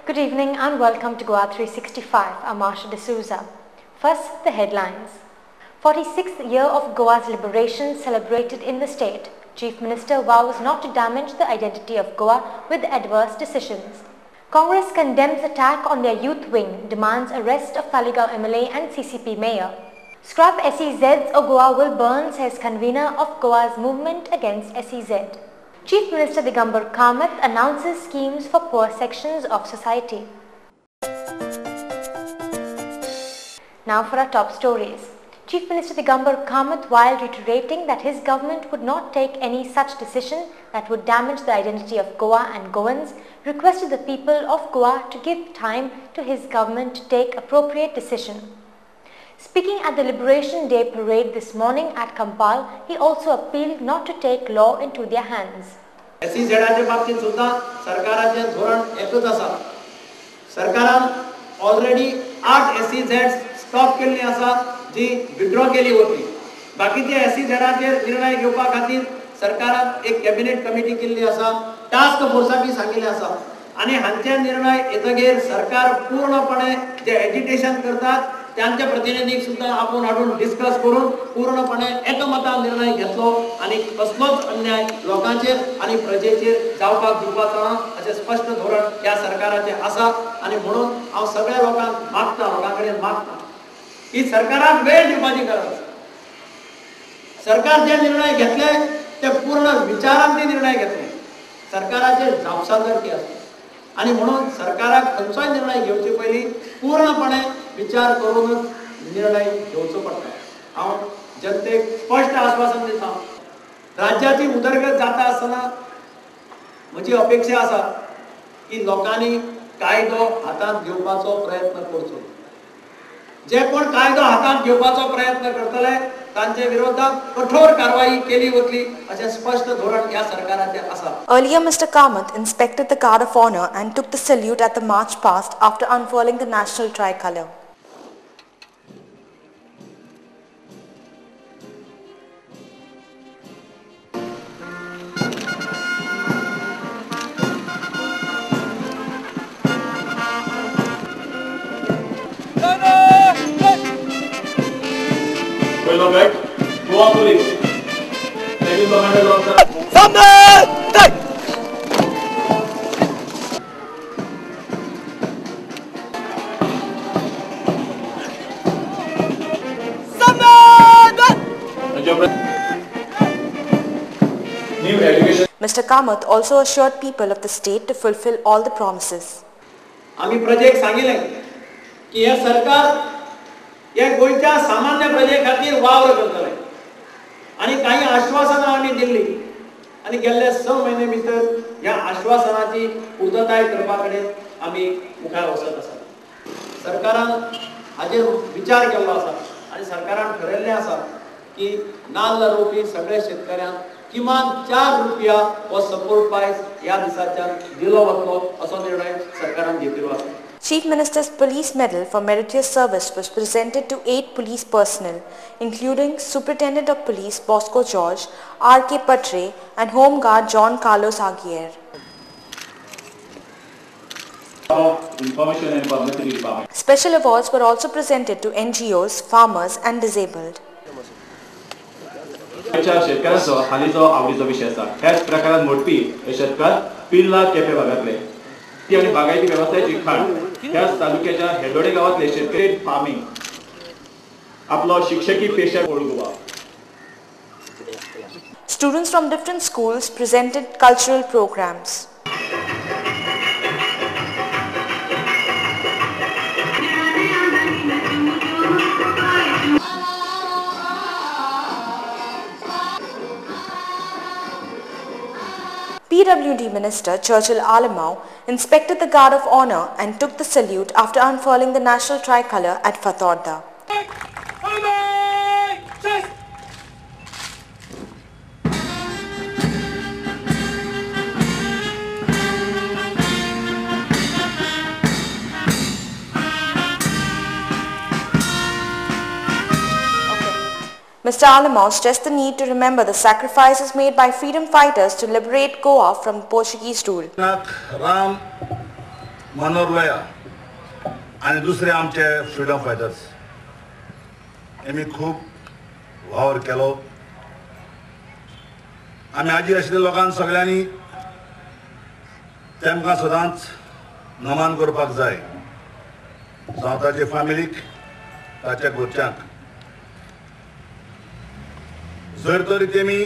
Good evening and welcome to Goa 365. I'm Marsha D'Souza. First, the headlines. 46th year of Goa's liberation celebrated in the state. Chief Minister vows not to damage the identity of Goa with adverse decisions. Congress condemns attack on their youth wing, demands arrest of Talegaon MLA and CCP mayor. Scrap SEZs or Goa will burn, says convener of Goa's movement against SEZ. Chief Minister Digambar Kamath announces schemes for poor sections of society. Now for our top stories. Chief Minister Digambar Kamath, while reiterating that his government would not take any such decision that would damage the identity of Goa and Goans, requested the people of Goa to give time to his government to take appropriate decision. Speaking at the Liberation Day parade this morning at Kampal, he also appealed not to take law into their hands. SEZच्या बाबतीत सुद्धा सरकारचे धोरण एकच असा. सरकारान already 8 SEZ stop केल्ली आसा जी withdraw केली होती. बाकीचे SEZचेर निर्णय घेवपा खातीर सरकारान एक कॅबिनेट कमिटी केल्ली आसा, टास्क फोर्साक सांगिल्ले आसा आणि हांचे निर्णय येतगेर सरकार पूर्णपणे जे एजिटेशन करतात त्यांच्या प्रतिनिधीक सुद्धा आपण हाडून डिस्कस करून पूर्णपणे एकमतान निर्णय घेतलो आणि कसलोच अन्याय लोकांचेर आणि प्रजेचेर जावपाक दिवपाचो ना असे स्पष्ट धोरण या सरकाराचे आसा. आणि म्हणून हांव सगळ्या लोकांक मागता, लोकांकडेन मागता की सरकाराक वेळ दिवपाची गरज आसा. सरकार जे निर्णय घेतले ते पूर्ण विचारान ते निर्णय घेतले. सरकाराचे जापसालदारकी आसा आणि म्हणून सरकाराक खंयचोय निर्णय घेवचे पयली पूर्णपणे विचार करूनच निर्णय घेवचो पडटा. हांव जनतेक स्पष्ट आश्वासन दिता, राज्याची उदरगत जाता आसतना म्हजी अपेक्षा आसा की लोकांनी कायदो हातांत घेवपाचो प्रयत्न करचो. जे कोण कायदो हातांत घेवपाचो प्रयत्न करतले तांचे विरोधात कठोर कारवाई केली वतली असे स्पष्ट धोरण या सरकाराचे आसा. Earlier, Mr. Kamath inspected the Guard of Honor and took the salute at the march past after unfurling the national tricolour. Welcome back. Goa Police. Second Commander Officer. New education. Mr. Kamath also assured people of the state to fulfill all the promises. आम्ही प्रजेक सांगितले की हे सरकार या गोयच्या सामान्य प्रजे खातीर वावर करतले आणि काही आश्वासना आम्ही दिल्ली आणि गेल्ले 6 महिने भितर या आश्वासनाची पूर्तताय करपाकडे आम्ही मुखार वचत आसा. सरकारान हाजेर विचार केल्लो आसा आणि सरकारान ठरयल्लें आसा की नाल्ल रोवपी सगळे शेतकऱ्यांक किमान 4 रुपया हो सपोर्ट प्राइस या दिसाच्यान दिलो वतलो असो निर्णय सरकारान घेतिल्लो आसा. Chief Minister's Police Medal for Meritorious Service was presented to 8 police personnel, including Superintendent of Police Bosco George, R.K. Patre and Home Guard John Carlos Aguirre. Information and Publicity Department. Special awards were also presented to NGOs, farmers and disabled. शेतकऱ्यांचो हालीचो आवडीचो विशय आसा. ह्याच प्रकारान मोडपी हे शेतकार पिल्ला केपे भागातले ती आणि बागायती व्यवसायाची खाण ह्याच तालुक्याच्या हेडोडे गावातले शेतकरी फार्मिंग आपलो शिक्षकी पेशा ओळखुवा. Students from different schools presented cultural programs. PWD Minister Churchill Alamau inspected the Guard of Honor and took the salute after unfurling the national tricolour at Fatorda. Mr. Alamau stressed the need to remember the sacrifices made by freedom fighters to liberate Goa from Portuguese rule. Ram मनोहर आणि दुसरे आमचे freedom fighters आमी खूब वावर केलो. आमी हाजीर आशिल्ल्या लोकांक सगळ्यांनी तेमकां सदांच नमन करपाक जाय. जावं ताचे फॅमिलीक ताच्या घरच्यांक. जर तरी तेमी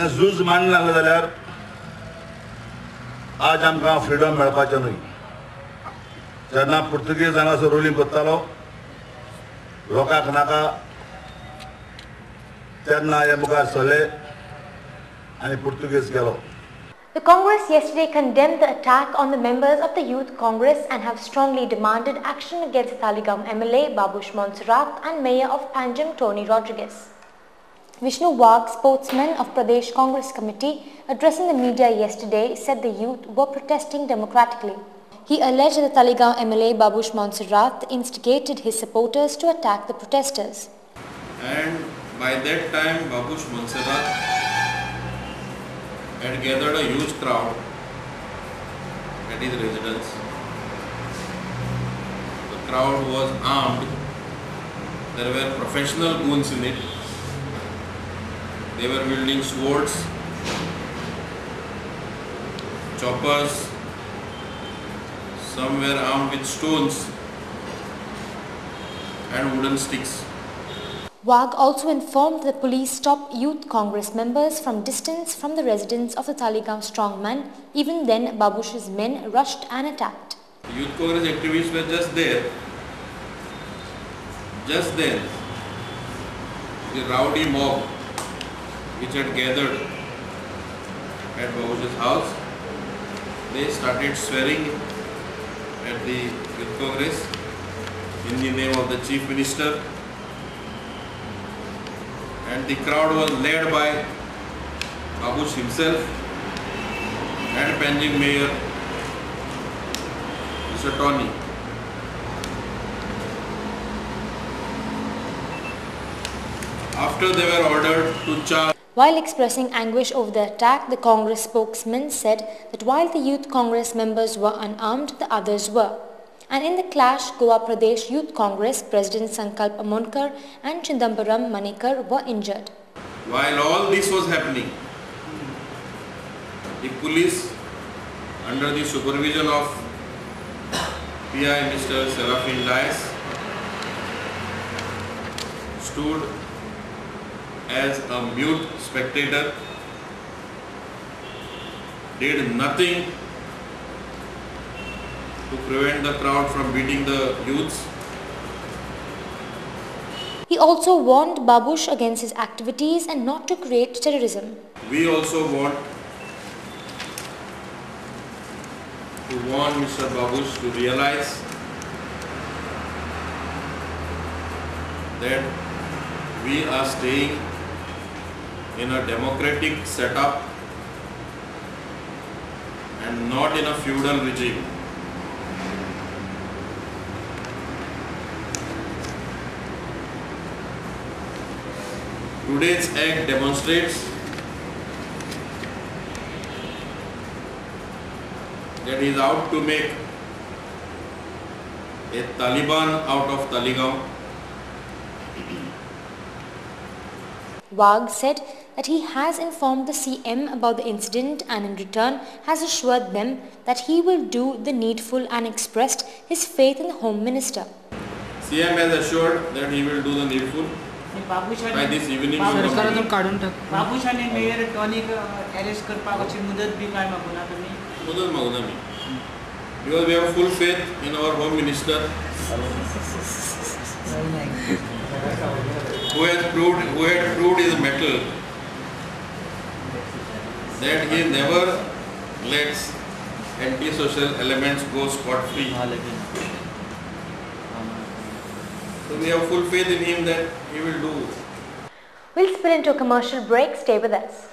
झूज मांडलें नासलें जाल्यार आज आमकां फ्रीडम मेळपाचें न्हय. जेन्ना पुर्तुगेज हांगासर रुलींग करतालो लोकांक नाका तेन्ना हे मुखार सरले आनी पुर्तुगेज गेलो. The Congress yesterday condemned the attack on the members of the Youth Congress and have strongly demanded action against the Taligaon MLA Babush Montserrat and Mayor of Panjim Tony Rodriguez. Vishnu Wagh, spokesman of Pradesh Congress Committee, addressing the media yesterday, said the youth were protesting democratically. He alleged that the Taligaon MLA Babush Montserrat instigated his supporters to attack the protesters. And by that time, Babush Montserrat had gathered a huge crowd at his residence. The crowd was armed. There were professional goons in it. They were wielding swords, choppers, some were armed with stones and wooden sticks. Wagh also informed the police stopped Youth Congress members from distance from the residence of the Taligaon strongman. Even then, Babush's men rushed and attacked. Youth Congress activists were just there. Just then, the rowdy mob which had gathered at Babush's house, they started swearing at the Youth Congress in the name of the Chief Minister. And the crowd was led by Babush himself and Panjim Mayor Mr. Tony. After they were ordered to charge. While expressing anguish over the attack, the Congress spokesman said that while the Youth Congress members were unarmed, the others were. And in the clash, Goa Pradesh Youth Congress President Sankalp Amonkar and Chidambaram Manikar were injured. While all this was happening, the police, under the supervision of PI Mr. Serafin Dias, stood as a mute spectator, did nothing to prevent the crowd from beating the youths. He also warned Babush against his activities and not to create terrorism. We also want to warn Mr. Babush to realize that we are staying in a democratic setup and not in a feudal regime. Today's act demonstrates that he is out to make a Taliban out of Taligaon. Wagh said that he has informed the CM about the incident and in return has assured them that he will do the needful and expressed his faith in the Home Minister. CM has assured that he will do the needful by this evening. Babush आणि mayor tonic arrest करपाची मुदत B काय मागुना तुम्ही? मुदत मागुना मी. Because we have full faith in our Home Minister, who had proved his mettle, that he never lets anti-social elements go scot-free. So we have full faith in him that he will do. We'll spin into a commercial break. Stay with us.